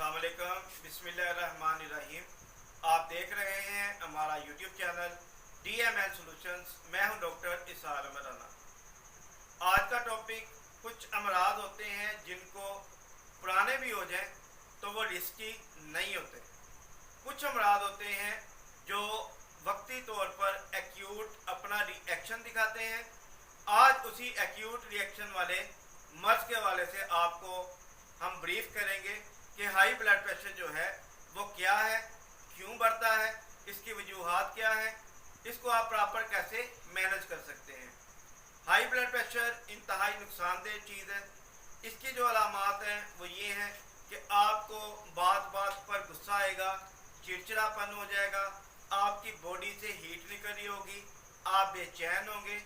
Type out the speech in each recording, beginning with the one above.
अस्सलाम वालेकुम, बिस्मिल्लाहिर्रहमानिर्रहीम। आप देख रहे हैं हमारा यूट्यूब चैनल DML सॉल्यूशंस। मैं हूं डॉक्टर इसार अहमद राना। आज का टॉपिक, कुछ अमराज होते हैं जिनको पुराने भी हो जाएं तो वो रिस्की नहीं होते। कुछ अमराज होते हैं जो वक्ती तौर पर एक्यूट अपना रिएक्शन दिखाते हैं। आज उसी एक्यूट रिएक्शन वाले मर्ज के हवाले से आपको हम ब्रीफ करेंगे कि हाई ब्लड प्रेशर जो है वो क्या है, क्यों बढ़ता है, इसकी वजूहात क्या है, इसको आप प्रॉपर कैसे मैनेज कर सकते हैं। हाई ब्लड प्रेशर इंतहाई नुकसानदेह चीज़ है। इसकी जो अलामात हैं वो ये हैं कि आपको बात बात पर गुस्सा आएगा, चिड़चिड़ापन हो जाएगा, आपकी बॉडी से हीट निकल रही होगी, आप बेचैन होंगे,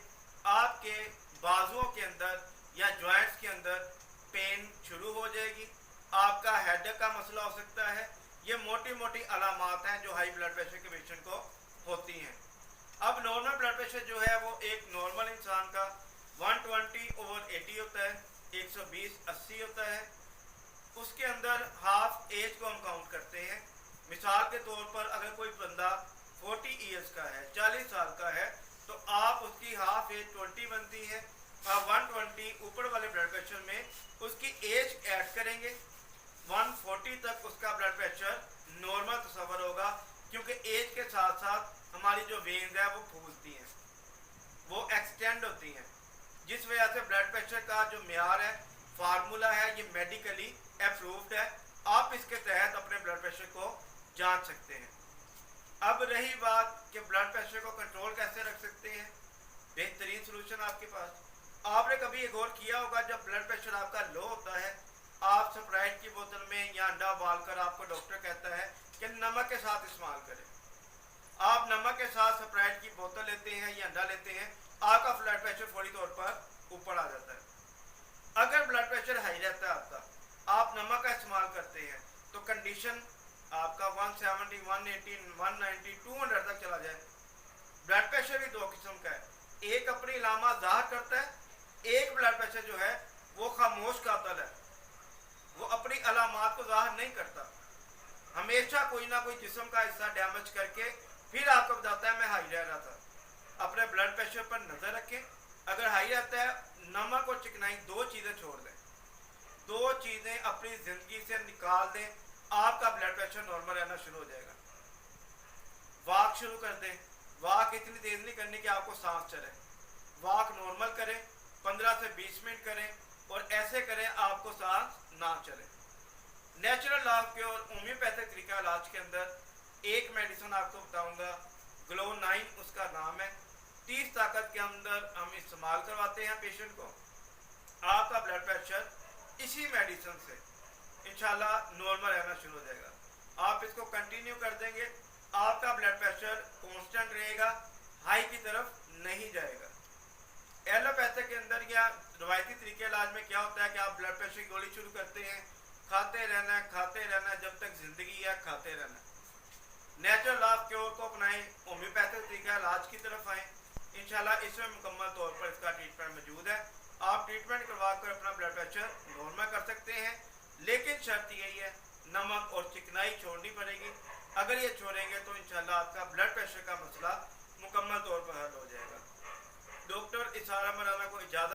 आपके बाजुओं के अंदर या जॉइंट्स के अंदर पेन शुरू हो जाएगी, आपका हेडेक का मसला हो सकता है। ये मोटी मोटी अलामात हैं जो हाई ब्लड प्रेशर के पेशेंट को होती हैं। अब नॉर्मल ब्लड प्रेशर जो है वो एक नॉर्मल इंसान का 120/80 होता है, 120/80 होता है। उसके अंदर हाफ एज को हम काउंट करते हैं। मिसाल के तौर पर अगर कोई बंदा 40 ईयर्स का है, 40 साल का है, तो आप उसकी हाफ एज 20 बनती है। आप 120 ऊपर वाले ब्लड प्रेशर में उसकी एज ऐड करेंगे, 140 तक उसका ब्लड प्रेशर नॉर्मल तस्वर होगा, क्योंकि एज के साथ साथ हमारी जो वेन्स है वो फूलती हैं, वो एक्सटेंड होती हैं, जिस वजह से ब्लड प्रेशर का जो मेयार है, फार्मूला है, ये मेडिकली अप्रूव्ड है। आप इसके तहत अपने ब्लड प्रेशर को जांच सकते हैं। अब रही बात कि ब्लड प्रेशर को कंट्रोल कैसे रख सकते हैं, बेहतरीन सोल्यूशन आपके पास। आपने कभी ये गौर किया होगा, जब ब्लड प्रेशर आपका लो होता है, आप स्प्राइट की बोतल में या अंडा उबालकर आपको डॉक्टर कहता है कि नमक के साथ इस्तेमाल करें। आप नमक के साथ स्प्राइट की बोतल लेते हैं या अंडा लेते हैं, आपका ब्लड प्रेशर फौरी तौर पर ऊपर आ जाता है। अगर ब्लड प्रेशर हाई रहता है आपका, आप नमक का इस्तेमाल करते हैं, तो कंडीशन आपका 170, 180, 190, 200 तक चला जाए। ब्लड प्रेशर भी दो किस्म का है, एक अपनी अलामत जाहिर करता है, एक ब्लड प्रेशर जो है वो खामोश कातिल है, वो अपनी अलामत को जाहिर नहीं करता, हमेशा कोई ना कोई जिस्म का हिस्सा डैमेज करके फिर आपको बताता है मैं हाई रह रहा था। अपने ब्लड प्रेशर पर नजर रखें। अगर हाई रहता है, नमक और चिकनाई दो चीजें छोड़ दें, दो चीजें अपनी जिंदगी से निकाल दें, आपका ब्लड प्रेशर नॉर्मल रहना शुरू हो जाएगा। वॉक शुरू कर दें। वॉक इतनी तेज नहीं करनी कि आपको सांस चले, वॉक नॉर्मल करें, 15 से 20 मिनट करें, और ऐसे करें आपको सांस ना चले। नेचुरल लॉ प्योर होम्योपैथिक तरीका इलाज के अंदर एक मेडिसिन आपको बताऊंगा, ग्लो 9 उसका नाम है। 30 ताकत के अंदर हम इस्तेमाल करवाते हैं पेशेंट को। आपका ब्लड प्रेशर इसी मेडिसिन से इंशाल्लाह नॉर्मल रहना शुरू हो जाएगा। आप इसको कंटिन्यू कर देंगे, आपका ब्लड प्रेशर कांस्टेंट रहेगा, हाई की तरफ नहीं जाएगा। एलोपैथिक के अंदर या रवायती तरीके इलाज में क्या होता है कि आप ब्लड प्रेशर की गोली शुरू करते हैं, खाते रहना है, जब तक जिंदगी है खाते रहना है। नेचुरल लॉ क्योर को अपनाएं, होम्योपैथिक तरीका इलाज की तरफ आए, इंशाल्लाह इसमें मुकम्मल तौर पर इसका ट्रीटमेंट मौजूद है। आप ट्रीटमेंट करवा कर अपना ब्लड प्रेशर नॉर्मल कर सकते हैं, लेकिन शर्त यही है नमक और चिकनाई छोड़नी पड़ेगी। अगर ये छोड़ेंगे तो इंशाल्लाह आपका ब्लड प्रेशर का मसला मुकम्मल तौर पर हल हो जाएगा। डॉक्टर इसार अहमद राना को इजाज़त।